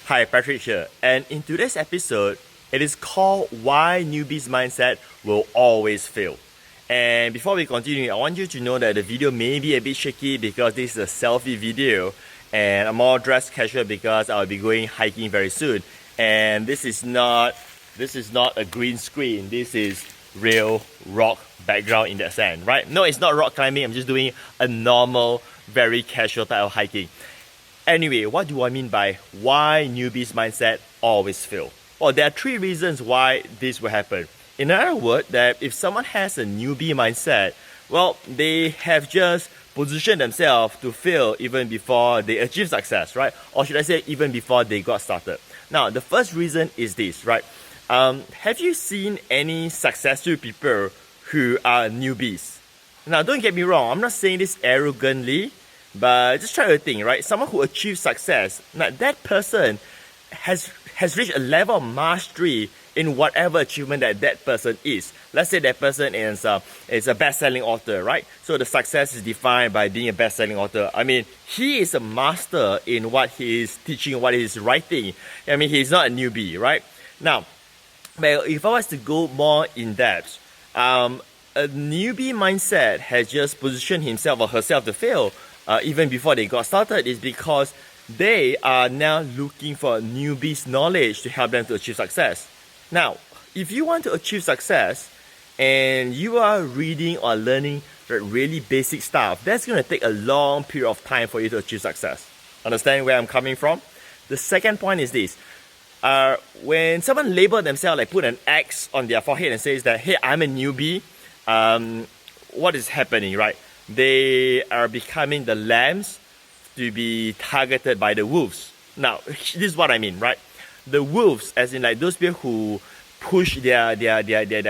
Hi, Patrick here, and in today's episode, it is called Why Newbies Mindset Will Always Fail. And before we continue, I want you to know that the video may be a bit shaky because this is a selfie video, and I'm all dressed casual because I'll be going hiking very soon. And this is not a green screen. This is real rock background in that sense, right? No, it's not rock climbing. I'm just doing a normal, very casual type of hiking. Anyway, what do I mean by why newbies mindset always fail? Well, there are three reasons why this will happen. In other words, that if someone has a newbie mindset, well, they have just positioned themselves to fail even before they achieve success, right? Or should I say even before they got started. Now, the first reason is this, right? Have you seen any successful people who are newbies? Now, don't get me wrong, I'm not saying this arrogantly, but just try to think, right? Someone who achieves success, now that person has reached a level of mastery in whatever achievement that person is. Let's say that person is a best-selling author, right? So the success is defined by being a best-selling author. I mean, he is a master in what he is teaching, what he is writing. I mean, he's not a newbie, right? Now, well, if I was to go more in depth, a newbie mindset has just positioned himself or herself to fail even before they got started is because they are now looking for newbies' knowledge to help them to achieve success. Now, if you want to achieve success and you are reading or learning really basic stuff, that's going to take a long period of time for you to achieve success. Understand where I'm coming from? The second point is this. When someone labels themselves, like put an X on their forehead and says that, hey, I'm a newbie, what is happening, right? They are becoming the lambs to be targeted by the wolves. Now, this is what I mean, right? The wolves, as in like those people who push their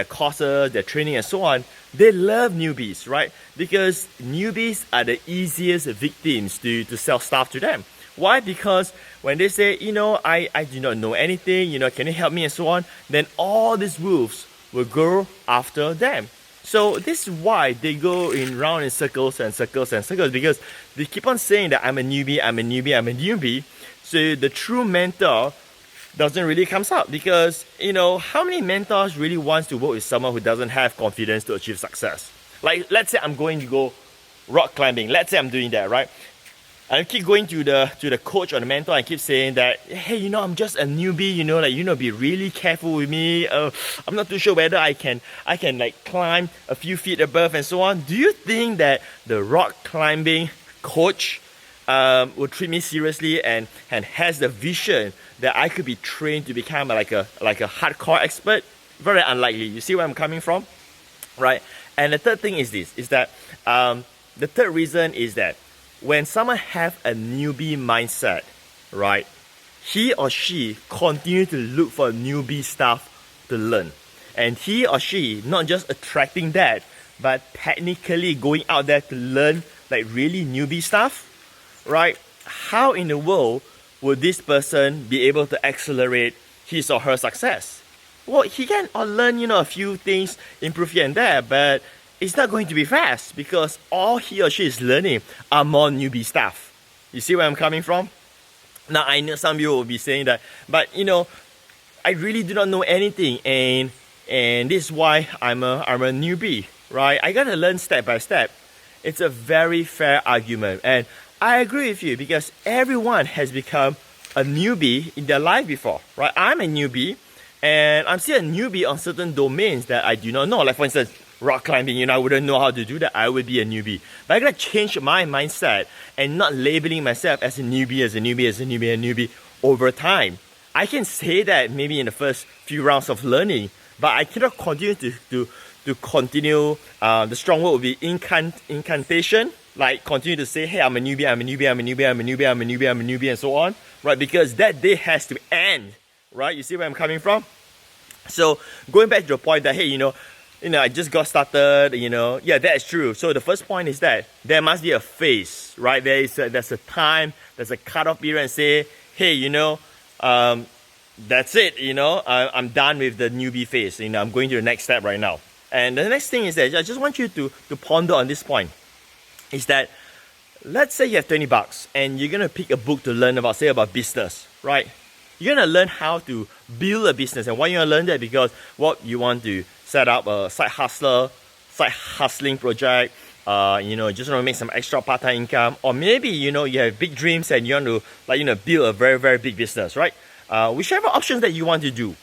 courses, their training and so on, they love newbies, right? Because newbies are the easiest victims to sell stuff to them. Why? Because when they say, I do not know anything, can you help me and so on, then all these wolves will go after them. So this is why they go round in circles and circles and circles, because they keep on saying that I'm a newbie, I'm a newbie, I'm a newbie. So the true mentor doesn't really come out because, how many mentors really wants to work with someone who doesn't have confidence to achieve success? Like, let's say I'm going to go rock climbing. Let's say I'm doing that, right? I keep going to the coach or the mentor and keep saying that, hey, I'm just a newbie, be really careful with me. I'm not too sure whether I can like climb a few feet above and so on. Do you think that the rock climbing coach will treat me seriously and has the vision that I could be trained to become like a hardcore expert? Very unlikely. You see where I'm coming from? Right? And the third thing is this, is that the third reason is that when someone have a newbie mindset, right, he or she continue to look for newbie stuff to learn. And he or she not just attracting that, but technically going out there to learn like really newbie stuff, right? How in the world would this person be able to accelerate his or her success? Well, he can learn, a few things, improve here and there, but it's not going to be fast because all he or she is learning are more newbie stuff. You see where I'm coming from? Now, I know some people will be saying that, but I really do not know anything, and this is why I'm a newbie, right? I gotta learn step by step. It's a very fair argument, and I agree with you because everyone has become a newbie in their life before, right? I'm a newbie, and I'm still a newbie on certain domains that I do not know. Like for instance, rock climbing, I wouldn't know how to do that. I would be a newbie. But I gotta change my mindset and not labeling myself as a newbie over time. I can say that maybe in the first few rounds of learning, but I cannot continue to continue. The strong word would be incantation. Like continue to say, hey, I'm a newbie, and so on, right? Because that day has to end, right? You see where I'm coming from? So going back to the point that, hey, I just got started, yeah, that is true. So the first point is that there must be a phase, right? There's a time, there's a cutoff period and say, hey, that's it, I'm done with the newbie phase. I'm going to the next step right now. And the next thing is that I just want you to ponder on this point. Is that let's say you have $20 and you're gonna pick a book to learn about, say, about business, right? You're gonna learn how to build a business. And why you wanna learn that? Because what you want to set up a side hustling project. Just want to make some extra part-time income, or maybe you have big dreams and you want to build a very, very big business, right? Whichever options that you want to do.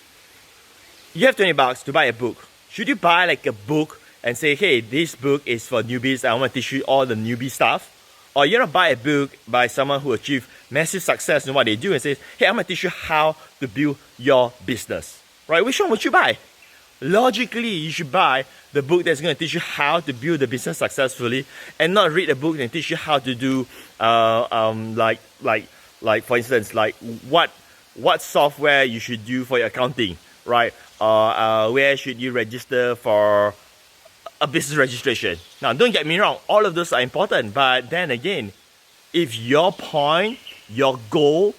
You have $20 to buy a book. Should you buy like a book and say, hey, this book is for newbies, I want to teach you all the newbie stuff? Or you're gonna buy a book by someone who achieved massive success in what they do and says, hey, I'm gonna teach you how to build your business, right? Which one would you buy? Logically, you should buy the book that's going to teach you how to build the business successfully, and not read a book that teach you how to do, for instance, like what software you should do for your accounting, right? Where should you register for a business registration? Now, don't get me wrong, all of those are important, but then again, if your point, your goal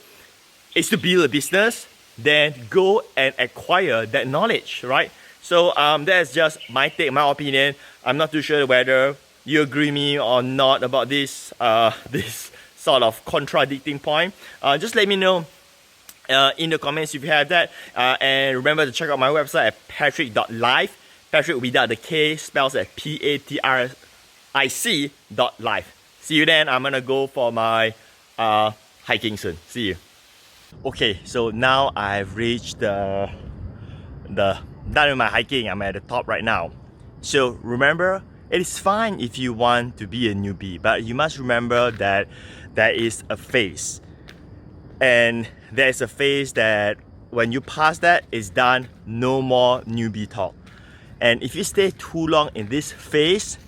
is to build a business, then go and acquire that knowledge, right? So that's just my take, my opinion. I'm not too sure whether you agree with me or not about this this sort of contradicting point. Just let me know in the comments if you have that. And remember to check out my website at patrick.life. Patrick without the K spells at PATRIC.life. See you then. I'm gonna go for my hiking soon. See you. Okay, so now I've reached the done with my hiking. I'm at the top right now. So remember, it is fine if you want to be a newbie, but you must remember that there is a phase. And there's a phase that when you pass that, it's done, no more newbie talk. And if you stay too long in this phase,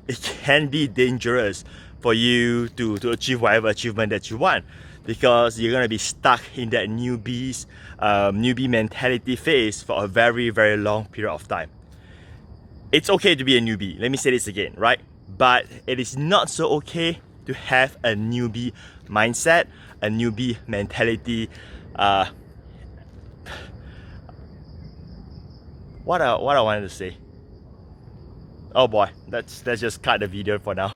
it can be dangerous for you to achieve whatever achievement that you want, because you're gonna be stuck in that newbie mentality phase for a very, very long period of time. It's okay to be a newbie. Let me say this again, right? But it is not so okay to have a newbie mindset, a newbie mentality. What I wanted to say. Oh boy, let's just cut the video for now.